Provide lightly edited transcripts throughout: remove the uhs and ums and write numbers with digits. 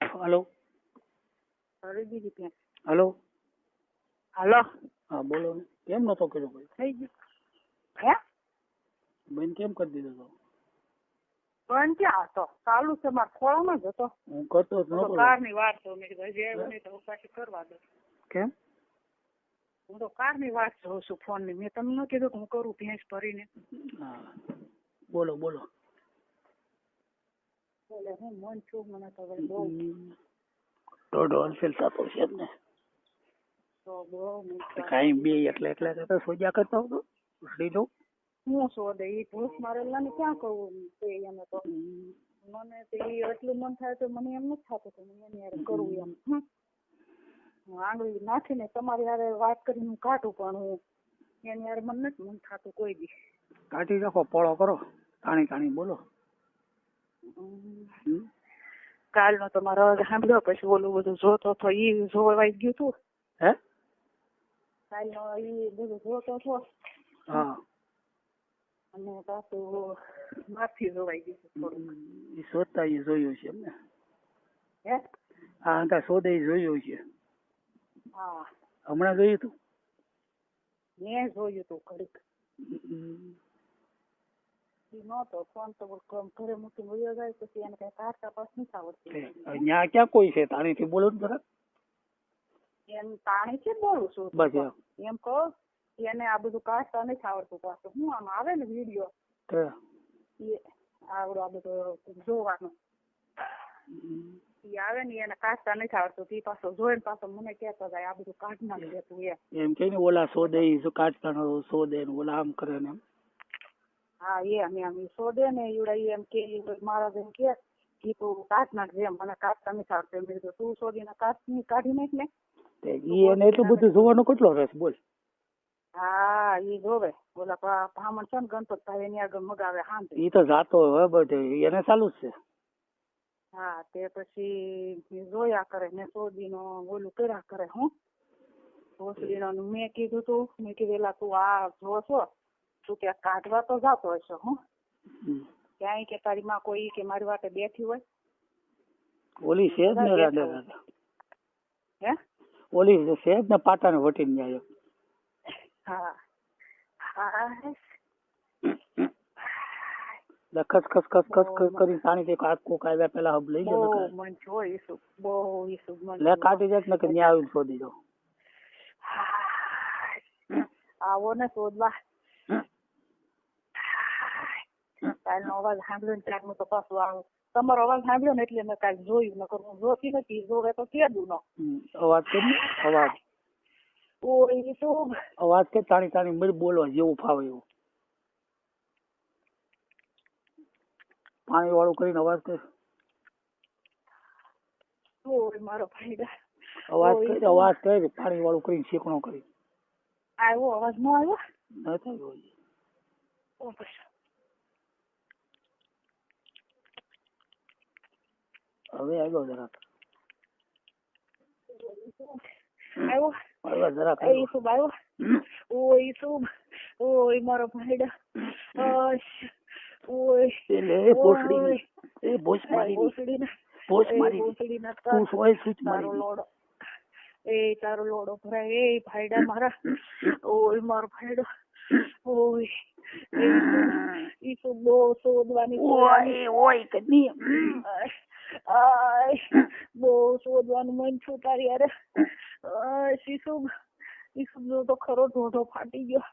Hello hello હાલો હા બોલો ને. કેમ નતો કર્યો ભાઈ? થઈ ગયું હે બેન કેમ કરી દીધો તો? પણ ક્યાં હતો? ચાલુ છે મારા ખોળામાં જ હતો. હું કરતો જ નતો. કારની વાત તો મેં કીધું હજી આવ્યો નહીં તો પાછી કરવા દો. કેમ? હું તો કારની વાત જોઉં છું ફોન ની. મેં તમને કીધું કે હું કરું ભેંસ ભરીને. હા બોલો બોલો. એટલે હું મન છું મને તો હવે બહુ દોઢ હોલસેલ થતો છે જ ને. તો બહુ કાંઈ બે એટલે તો સોજા કરતો હતો લીધો. હું શોધે એ ભૂસ મારેલા ને ક્યાં કહું એને તો મને તો એ એટલું મન થાય તો મને એમ નથી થતું કે મને એની હારે કરવું એમ. આંગળી નાખીને તમારી હારે વાત કરીને હું કાઢું પણ હું એની હારે મને નથી મન થતું કોઈ દી. કાઢી રાખો પોળો કરો તાણી બોલો. કાલનો તો મારો અવાજ સાંભળ્યો પછી ઓલું બધું જોતો હતો એ જોવાઈ ગયું તું. હે કાલનો એ બધું જોતો હતો હા અને પાછું માથી જોવાઈ ગયું થોડું. એ શોધતા એ જોયું છે એમને. હે હા ત્યાં શોધે એ જોયું છે. હા હમણાં જોયું તું? મેં જોયું તું ઘડીક. નતો ફોન તો ઘરે મૂકી વયો જાય પછી એને કઈ કાઢતા પાસ નથી આવડતી. ત્યાં ક્યાં કોઈ છે? તાણીથી બોલો ને જરા. એમ તાણી છે બોલું છું બસ એમ કહો એને આ બધું કાઢતા નથી આવડતું પાછું. હું આમ આવે ને વિડીયો એ આવડો આ બધો જોવાનું એ આવે ને એને કાઢતા નથી આવડતું. એ પાછો જોઈને પાછો મને કહેતો જાય આ બધું કાઢ નાખ દેતું એમ કે ને ઓલા શોધે કાઢતા શોધે ને ઓલા આમ કરે ને એમ. હા એમ શોધે ને એવડા એમ કે મારા જેમ કે તું કાઢ નાખજે મને કાઢતા નથી આવડતું. એમ કીધું તું શોધીને કાઢી નાખ ને. એને એટલું બધું જોવાનો કેટલો રસ બોલ. હા એ જોવે ઓલા બ્રાહ્મણ છે ને ગણપતભાઈ એની આગળ મગાવે હા એ તો જાતો હોય બધે એને ચાલુ જ છે. હા તે પછી જોયા કરે ને સોદીનો ઓલું કર્યા કરે. હું ભોસડીનો મેં કીધું એલા તું આ જો છો તું ક્યાં કાઢવા તો જાતો હશે. હું ક્યાંય કે તારી માં કોઈ કે મારી વાટે બેઠી હોય ઓલી છે જ ને રાડે હે ઓલી છે જ ને પાટાને વટીને જાય. હા હા ખસ કરી પાણી કોક આવ્યા પેલા હબ લઈ ગયો મન જોઈશું બહુ ઈસુ મન લે કાઢી જાય ને કે ન્યા આવીને શોધી દો. આવો ને શોધવા. કાલનો અવાજ સાંભળ્યો ને ત્યારનું તો પાછું આવું તમારો અવાજ સાંભળ્યો ને એટલે મેં કાલ જોયું. નકર હું જોતી નથી. જોવે તો કેદું નો અવાજ કે અવાજ ઓય શું અવાજ કે તાણી મળી બોલવા જેવું ફાવે એવું. પાણી વાળું કરીને અવાજ કર. ઓય મારો ભાઈ અવાજ કરી પાણી વાળું કરીને શેકણો કરી. આવ્યો અવાજ નો આવ્યો નથી હવે આવ્યો જરાક. આવ્યો જરાક શું આવ્યો. ઓય શું ઓય મારો ભાઈ તારો લોડો ભરાય એ ભાઈડા મારા. ઓય મારો ભાઈડો ઓય ઈ શું બહુ શોધવાની બહુ શોધવાનું મન છું તારી યાર. ઈસુ તો ખરો ઢોઢો ફાટી ગયો.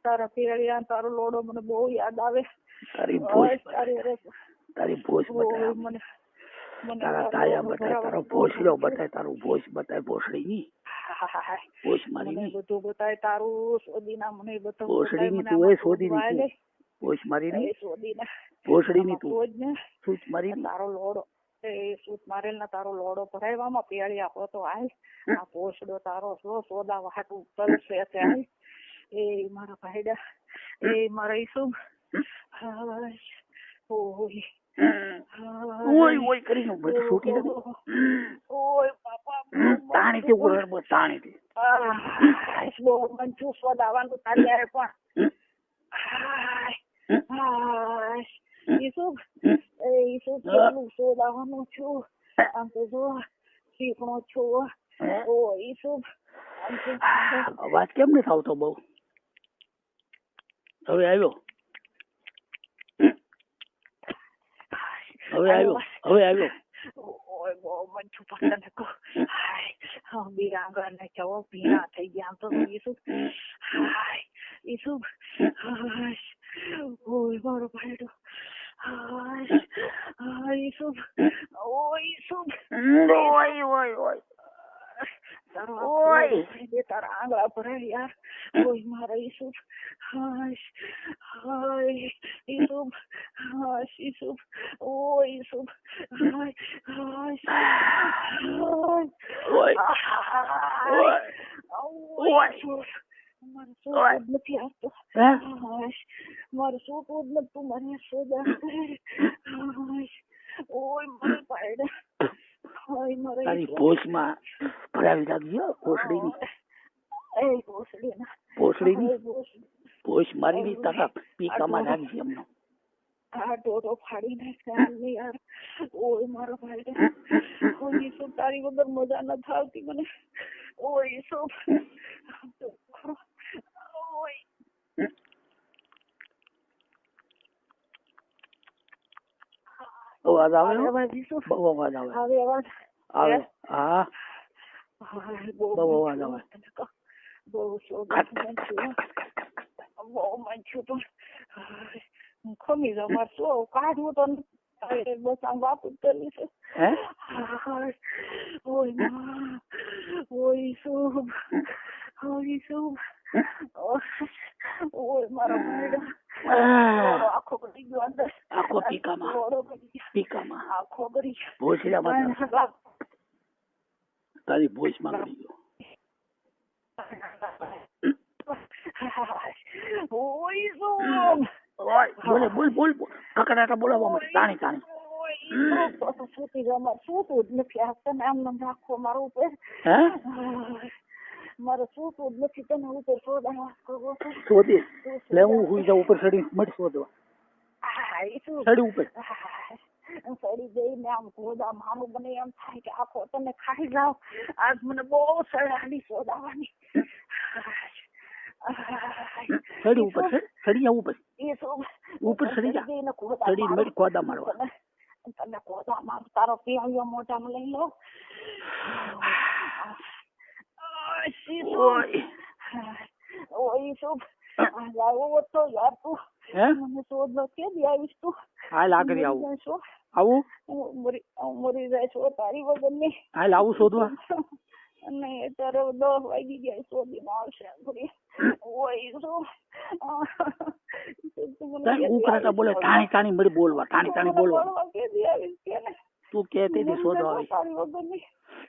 તારા પેરિયા તારો લોડો મને બહુ યાદ આવે. તારી ભોજ બતાય મને તારા તાયા બતાય તારો ભોસડો બતાય તારું ભોજ બતાય ભોસડી ની ભોજ મારી ની બધું બતાય તારું સોદીના મને બધું ભોસડી ની તું એ સોદી ની ભોજ મારી ની સોદીના ભોસડી ની તું સૂચ મારી તારો લોડો એ સૂચ મારેલ ના તારો લોડો ભરાયવામાં પેળિયા હોતો હાલ આ ભોસડો તારો સોદા વાટું કરશે હાલ. એ મારા ભાઈડા એ મારા ઈસુ ઓય કરીને છૂટી દે. ઓય બાપા તાણી થી ઉરડ બસ તાણી થી બહુ મન છું સોદાવાનું તારી પણ ઈસુબ હમ? ઈસુબ કેટલું શોધાવાનું છું આમ તો જો શીખણો છું હે? ઓ ઈસુબ આમ તો અવાજ કેમ નથી આવતો બહુ? હવે આવ્યો. હવે આવ્યો. હવે આવ્યો. ઓય બહુ મન છું પણ તને કહું હાય બીરાંગા ને જવો ભીના થઈ ગયા આમ તો ઈસુબ હાય ઈસુબ હાય ઓય મારો ભાઈડો હાય હાય ઈસુબ ઓય ઈસુબ ઓય ઓય ઓય ઓય તારા આંગળા ભરાય યાર ઓય મારા ઈસુબ હાય હાય ઈસુબ હાય ઈસુબ ઓય ઈસુબ હાય હાય ઓય મારું શું નથી આવતો મારું શું જ નતું મને સોદા ઓય મારી પાયડા ઓય મારા તારી ભોસમાં ભરાવી રાખજો ભોસડીની. એ ભોસડીના ભોસડીની ભોસ મારીની તારા પીકામાં રાખજે એમનો. આ ડોડો ફાડી નાખ્યા યાર ઓય મારો ભાઈ ઓય ઈસુ તારી વગર મજા નથી આવતી મને ઓય ઈસુ ઓય અવાજ આવે? અવાજ ઈસુ બહુ અવાજ આવે. આવે અવાજ આવે હા બહુ અવાજ આવે. બહુ શોધું બહુ મન છું પણ ખમી જાઉં મારે શું કાઢવું તો બસ આમ વાપસ કરવી છે. ઓય માં ઓય શું ઓય શું ઓય મારો ભાઈડો આખો પડી ગયો અંદર આખો પીકામાં આખો કરી ભોસડામાં તારી ભોસમાં કરી ગયો. ઓય શું ઓય બોલ બોલ કકડાટા બોલાવવા માટે તાણી તાણી શું જ નથી આપતા આમ નામ રાખો મારો ઉપર મારે શું જ નથી તને ઉપર શોધી લે હું હુઈ જાઉં ઉપર ચડી મળી શોધવા ચડી ઉપર સડી જઈને આમ ગોદા માનું બને એમ થાય કે આખો તમે ખાઈ જાઓ આજ મને બહુ સડાડી શોધાવાની ચડી ઉપર ચડી જાવ ઉપર ચડી જા ચડી મળી ગોદા મારવા તને ગોદા માર તારો પીળિયો મોઢામાં લઈ લો ઓય શું આવો તો યાર તું મને શોધ કે દી આવીશ તું હાલ આગળ આવું મરી જાય છો તારી વગર ની હાલ આવું શોધવા નહીં અત્યારે 10 વાગી ગયા શોધી માં આવશે ઓય શું ઉકળાટા બોલે ટાણી ટાણી મળી બોલવા ટાણી ટાણી બોલવા તું કહેતી હતી શોધવા આવી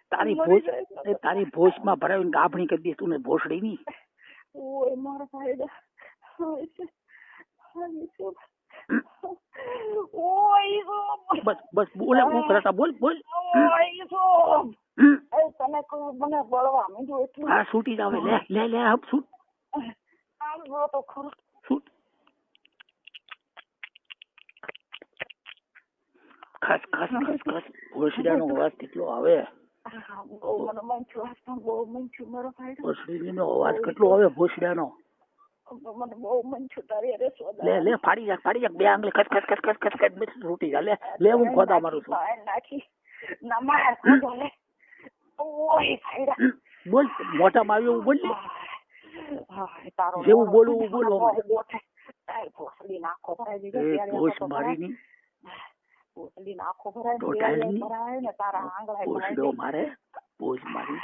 તારી વગર ની તારી ભોજ માં ભરાવીને ગાભણી કરી દઈશ તું ને ભોસડી ની ઓય મારા ભાઈ બસ બસ બોલે ઉકળાટા બોલ બોલ તને મને બળવા માંડ્યું એટલું હા છૂટી જાવે લે લે લે હપ છૂટ તો ખરું છૂટ ખસ ખસ ખસ ખસ ભોસડીનો અવાજ કેટલો આવે બહુ મન છું મારો ભાઈ ભોસડીનો અવાજ કેટલો આવે ભોસડાનો મને બહુ મન છું તારી અરે લે લે ફાડી જા બે આંગળી ખસ ખસ ખસ ખસ ખસ ખસ મિસ છૂટી જા લે હું ખોદા મારું છું નાખી ના માર ખોદો લે ઓય ભાઈડા બોલ મોટામાં આવ્યો બોલ લે તારો જેવું બોલવું બોલો ભોસડી નાખો ભરાઈ દીધો ભોસ મારીની ભોસડી નાખો ભરાય ને તારા આંગળા ભોસડો મારે ભોસ મારી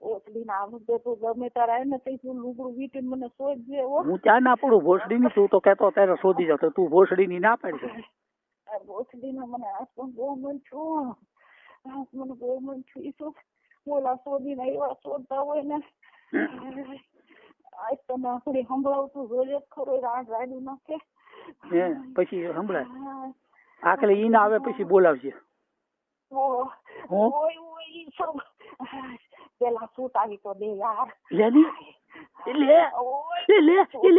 ભોસડી ના મુદ્દે તું ગમે તારા ને તું લુગડું વીટીને મને શોધજે હું ત્યાં ના પડું ભોસડી ની તું તો કહેતો ત્યારે શોધી જાવ તું ભોસડી ની ના પાડજો ભોસડી ને મને આજ પણ બહુ મન છું મને બહુ મન છું ઈસુ બોલા શોધી ને એવા શોધતા હોય ને આજ તો નાખડી સંભળાવતું જોઈએ ખરો રાડ રાડું નાખે પછી સંભળાય આખલે ઈ ના આવે પછી બોલાવશે પેલા સૂટ આવી તો દે યાર લે લે લે લે લે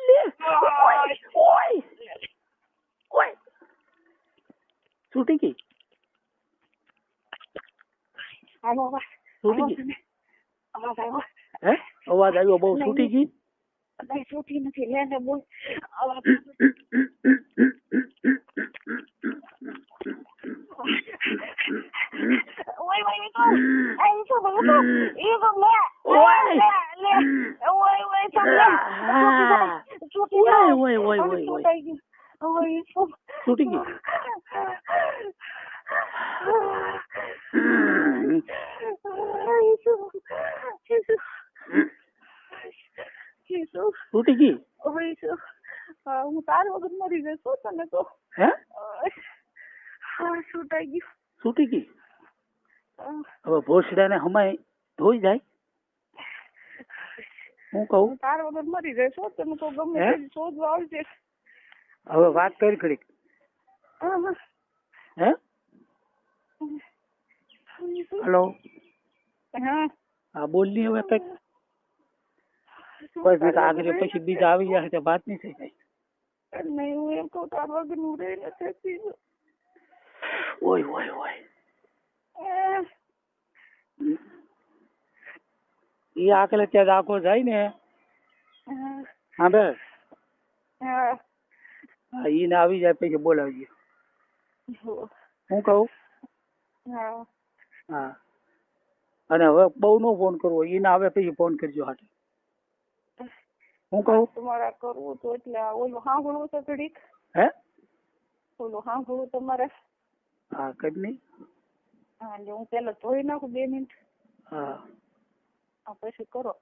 લે છૂટી ગઈ આવો અવાજ છૂટી આવો ગઈ તમે. અવાજ આવ્યો હે અવાજ આવ્યો બહુ છૂટી ગઈ નહીં છૂટી નથી લે ને બોલ અવાજ ઓય ઓય તો આઈ તો બગતો એ તો લે ઓય. લે ઓય ઓય તો લે છૂટી ઓય ઓય ઓય ઓય ઓય ઓય તો છૂટી ગઈ છૂટી ગઈ હું તાર વગર મરી જઈશ તને તો હે છૂટાઈ ગયું છૂટી ગઈ હવે ભોસડાને હમાય ધોઈ જાય હું કહું હું તાર વગર મરી જઈશ તને તો ગમે હે? તે શોધવા આવશે હવે વાત કરી ખરી હે હલો હા હા બોલ ની હવે કઈક બસ આગળ પછી બીજા આવી જાય તો વાત નહીં થઈ જાય નહીં હું એમ કહું તાર વગર હું રહી નથી ઓય ઓય ઓય એ આકલે ત્યાં આખો જાય ને હા બે હા ઈને આવી જાય પછી બોલાવજે હું કહું હા અને હવે બહુ નો ફોન કરવો ઈને આવે પછી ફોન કરજો હાટે હું કહું તમારે કરવું તો એટલે ઓલું સાંભળવું તો ઘડીક હે ઓલું સાંભળવું તમારે હા કઈ નહીં હા એટલે હું પેલા ધોઈ નાખું 2 મિનિટ હા પછી કરો